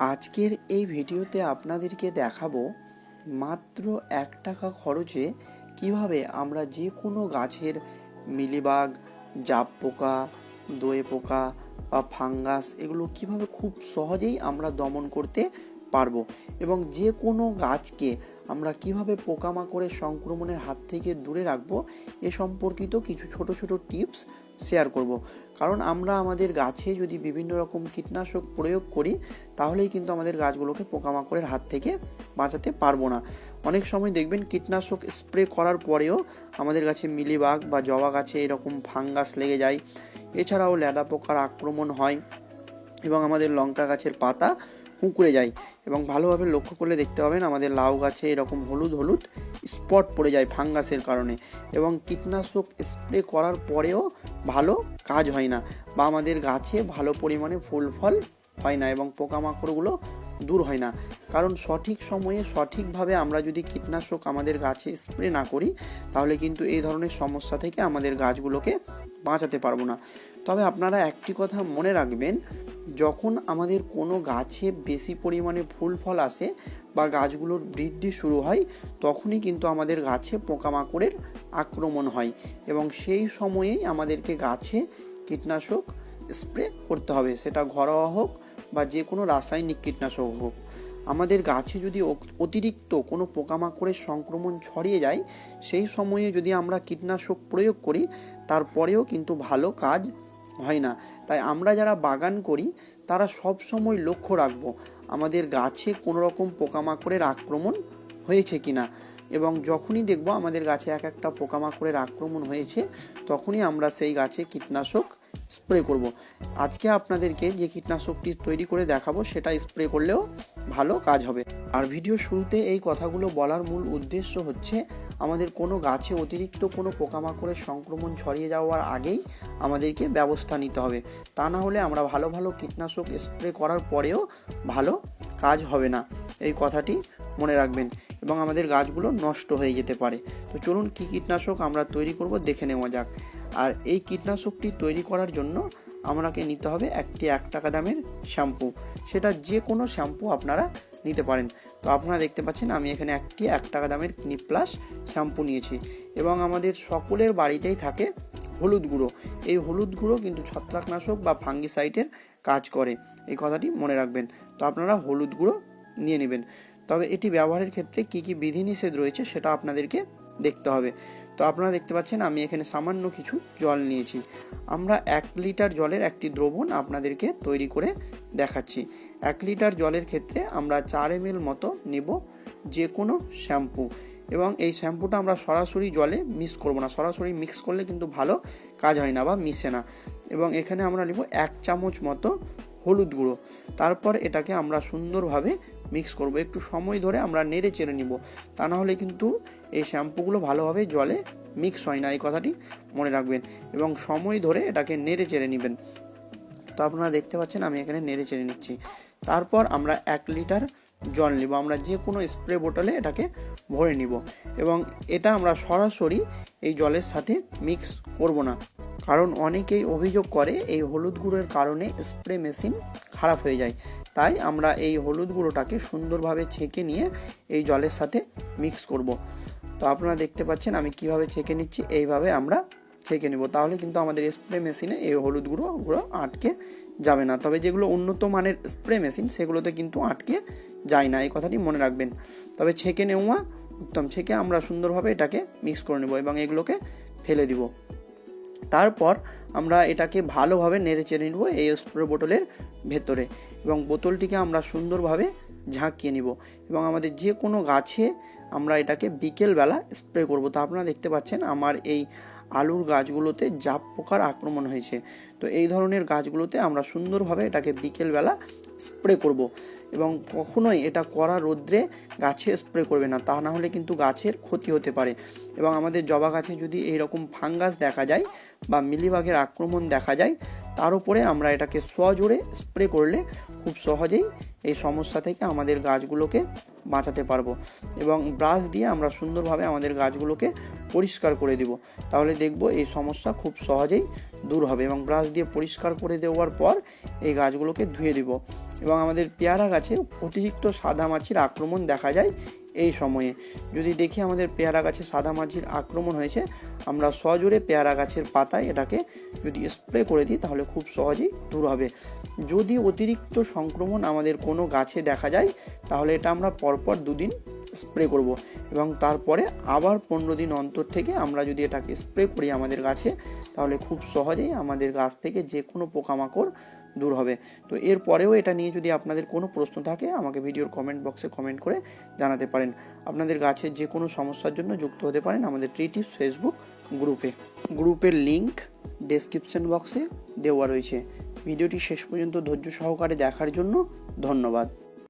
আজকের এই ভিডিওতে আপনাদেরকে দেখাবো মাত্র 1 টাকা খরচে কিভাবে আমরা যে কোনো গাছের মিলিবাগ, জাব পোকা, দোয়ে পোকা বা ফাঙ্গাস এগুলো কিভাবে খুব সহজেই আমরা দমন করতে পারবো এবং যে কোনো গাছকে আমরা কিভাবে পোকামাকড়ের সংক্রমণের হাত থেকে দূরে রাখবো এ সম্পর্কিত কিছু ছোট ছোট টিপস শেয়ার করব। কারণ আমরা আমাদের গাছে যদি বিভিন্ন রকম কীটনাশক প্রয়োগ করি তাহলেই কিন্তু আমাদের গাছগুলোকে পোকামাকড়ের হাত থেকে বাঁচাতে পারবো না। অনেক সময় দেখবেন কীটনাশক স্প্রে করার পরেও আমাদের গাছে মিলিবাগ বা জবা গাছে এরকম ফাঙ্গাস লেগে যায়। এছাড়াও ল্যাদা পোকার আক্রমণ হয় এবং আমাদের লঙ্কা গাছের পাতা কুঁকড়ে যায় এবং ভালোভাবে লক্ষ্য করলে দেখতে পাবেন আমাদের লাউ গাছে এরকম হলুদ হলুদ স্পট পড়ে যায় ফাঙ্গাসের কারণে এবং কীটনাশক স্প্রে করার পরেও ভালো কাজ হয় না বা আমাদের গাছে ভালো পরিমাণে ফুল ফল হয় না এবং পোকামাকড়গুলো দূর হয় না। কারণ সঠিক সময়ে সঠিকভাবে আমরা যদি কীটনাশক আমাদের গাছে স্প্রে না করি তাহলে কিন্তু এই ধরনের সমস্যা থেকে আমাদের গাছগুলোকে বাঁচাতে পারবো না। তবে আপনারা একটি কথা মনে রাখবেন, যখন আমাদের কোনো গাছে বেশি পরিমাণে ফুল ফল আসে বা গাছগুলোর বৃদ্ধি শুরু হয় তখনই কিন্তু আমাদের গাছে পোকামাকড়ের আক্রমণ হয় এবং সেই সময়েই আমাদেরকে গাছে কীটনাশক স্প্রে করতে হবে, সেটা ঘরোয়া হোক বা যে কোনো রাসায়নিক কীটনাশক হোক। আমাদের গাছে যদি অতিরিক্ত কোনো পোকামাকড়ের সংক্রমণ ছড়িয়ে যায় সেই সময়ে যদি আমরা কীটনাশক প্রয়োগ করি তারপরেও কিন্তু ভালো কাজ হয় না। তাই আমরা যারা বাগান করি তারা সব সময় লক্ষ্য রাখবো আমাদের গাছে কোনো রকম পোকামাকড়ের আক্রমণ হয়েছে কিনা এবং যখনই দেখব আমাদের গাছে এক একটা পোকামাকড়ের আক্রমণ হয়েছে তখনই আমরা সেই গাছে কীটনাশক স্প্রে করব। আজকে আপনাদেরকে যে কীটনাশকটি তৈরি করে দেখাবো সেটা স্প্রে করলেও ভালো কাজ হবে। আর ভিডিও শুরুতে এই কথাগুলো বলার মূল উদ্দেশ্য হচ্ছে আমাদের কোনো গাছে অতিরিক্ত কোনো পোকামাকড়ের সংক্রমণ ছড়িয়ে যাওয়ার আগেই আমাদেরকে ব্যবস্থা নিতে হবে, তা না হলে আমরা ভালো ভালো কীটনাশক স্প্রে করার পরেও ভালো কাজ হবে না। এই কথাটি মনে রাখবেন এবং আমাদের গাছগুলো নষ্ট হয়ে যেতে পারে। তো চলুন কী কীটনাশক আমরা তৈরি করব দেখে নেওয়া যাক। আর এই কীটনাশকটি তৈরি করার জন্য আমাকে নিতে হবে একটি 1 টাকা দামের শ্যাম্পু। সেটা যে কোনো শ্যাম্পু আপনারা নিতে পারেন। তো আপনারা দেখতে পাচ্ছেন আমি এখানে একটি 1 টাকা দামের ক্লিনিক প্লাস শ্যাম্পু নিয়েছি এবং আমাদের সকলের বাড়িতেই থাকে হলুদ গুঁড়ো। এই হলুদ গুঁড়ো কিন্তু ছত্রাকনাশক বা ফাঙ্গিসাইডের কাজ করে, এই কথাটি মনে রাখবেন। তো আপনারা হলুদ গুঁড়ো নিয়ে নেবেন। তবে এটি ব্যবহারের ক্ষেত্রে কী কী বিধিনিষেধ রয়েছে সেটা আপনাদেরকে দেখতে হবে। তো আপনারা দেখতে পাচ্ছেন আমি এখানে সামান্য কিছু জল নিয়েছি। আমরা 1 লিটার জলের একটি দ্রবণ আপনাদেরকে তৈরি করে দেখাচ্ছি। 1 লিটার জলের ক্ষেত্রে আমরা 4 ml মতো নেব যে কোনো শ্যাম্পু এবং এই শ্যাম্পুটা আমরা সরাসরি জলে মিক্স করব না, সরাসরি মিক্স করলে কিন্তু ভালো কাজ হয় না বা মিশে না। এবং এখানে আমরা নেব 1 চামচ মতো হলুদ গুঁড়ো। তারপর এটাকে আমরা সুন্দরভাবে মিক্স করব, একটু সময় ধরে আমরা নেড়ে চেড়ে নিব, তা না হলে কিন্তু এই শ্যাম্পুগুলো ভালোভাবে জলে মিক্স হয় না, এই কথাটি মনে রাখবেন এবং সময় ধরে এটাকে নেড়ে চেড়ে নেবেন। তো আপনারা দেখতে পাচ্ছেন আমি এখানে নেড়ে চেড়ে নিচ্ছি। তারপর আমরা 1 লিটার জল নিব, আমরা যে কোনো স্প্রে বোতলে এটাকে ভরে নিব এবং এটা আমরা সরাসরি এই জলের সাথে মিক্স করব না। কারণ অনেকেই অভিযোগ করে এই হলুদ গুঁড়োর কারণে স্প্রে মেশিন খারাপ হয়ে যায়। তাই আমরা এই হলুদ গুঁড়োটাকে সুন্দরভাবে ছেঁকে নিয়ে এই জলের সাথে মিক্স করব। তো আপনারা দেখতে পাচ্ছেন আমি কিভাবে ছেঁকে নিচ্ছি, এইভাবে আমরা ছেঁকে নেব, তাহলে কিন্তু আমাদের স্প্রে মেশিনে এই হলুদ গুঁড়ো আটকে যাবে না। তবে যেগুলো উন্নত মানের স্প্রে মেশিন সেগুলোতে কিন্তু আটকে যায় না, এই কথাটি মনে রাখবেন। তবে ছেঁকে নেওয়া উত্তম। ছেঁকে আমরা সুন্দরভাবে এটাকে মিক্স করে নেব এবং এগুলোকে ফেলে দিব। তারপর আমরা এটাকে ভালোভাবে নেড়ে চেড়ে নেব এই স্প্রে বোতলের ভেতরে এবং বোতলটিকে আমরা সুন্দরভাবে ঝাঁকিয়ে নিব এবং আমাদের যে কোনো গাছে আমরা এটাকে বিকেলবেলা স্প্রে করব। তো আপনারা দেখতে পাচ্ছেন আমার এই আলুর গাছগুলোতে জাব পোকার আক্রমণ হয়েছে। তো এই ধরনের গাছগুলোতে আমরা সুন্দরভাবে এটাকে বিকেলবেলা স্প্রে করব এবং কখনোই এটা কড়া রোদ্রে গাছে স্প্রে করবে না, তা না হলে কিন্তু গাছের ক্ষতি হতে পারে। এবং আমাদের জবা গাছে যদি এইরকম ফাঙ্গাস দেখা যায় বা মিলিবাগের আক্রমণ দেখা যায় তার উপরে আমরা এটাকে সজোরে স্প্রে করলে খুব সহজেই এই সমস্যা থেকে আমাদের গাছগুলোকে বাঁচাতে পারবো এবং ব্রাশ দিয়ে আমরা সুন্দরভাবে আমাদের গাছগুলোকে পরিষ্কার করে দিব। তাহলে দেখব এই সমস্যা খুব সহজেই দূর হবে এবং ব্রাশ দিয়ে পরিষ্কার করে দেওয়ার পর এই গাছগুলোকে ধুয়ে দিব এবং আমাদের পেয়ারা গাছে অতিরিক্ত সাদামাছির আক্রমণ দেখা যায় এই সময়ে। যদি দেখি আমাদের পেয়ারা গাছে সাদামাছির আক্রমণ হয়েছে, আমরা সজোরে পেয়ারা গাছের পাতায় এটাকে যদি স্প্রে করে দিই তাহলে খুব সহজেই দূর হবে। যদি অতিরিক্ত সংক্রমণ আমাদের কোনো গাছে দেখা যায় তাহলে এটা আমরা পরপর 2 দিন স্প্রে করব এবং তারপরে আবার 15 দিন অন্তর থেকে আমরা যদি এটাকে স্প্রে করি আমাদের গাছে, তাহলে খুব সহজেই আমাদের গাছ থেকে যে কোনো পোকামাকড় দূর হবে। তো এরপরেও এটা নিয়ে যদি আপনাদের কোনো প্রশ্ন থাকে আমাকে ভিডিওর কমেন্ট বক্সে কমেন্ট করে জানাতে পারেন। আপনাদের গাছের যে কোনো সমস্যার জন্য যুক্ত হতে পারেন আমাদের ট্রি টিপস ফেসবুক গ্রুপের লিংক ডেসক্রিপশন বক্সে দেওয়া রয়েছে। ভিডিওটি শেষ পর্যন্ত ধৈর্য সহকারে দেখার জন্য ধন্যবাদ।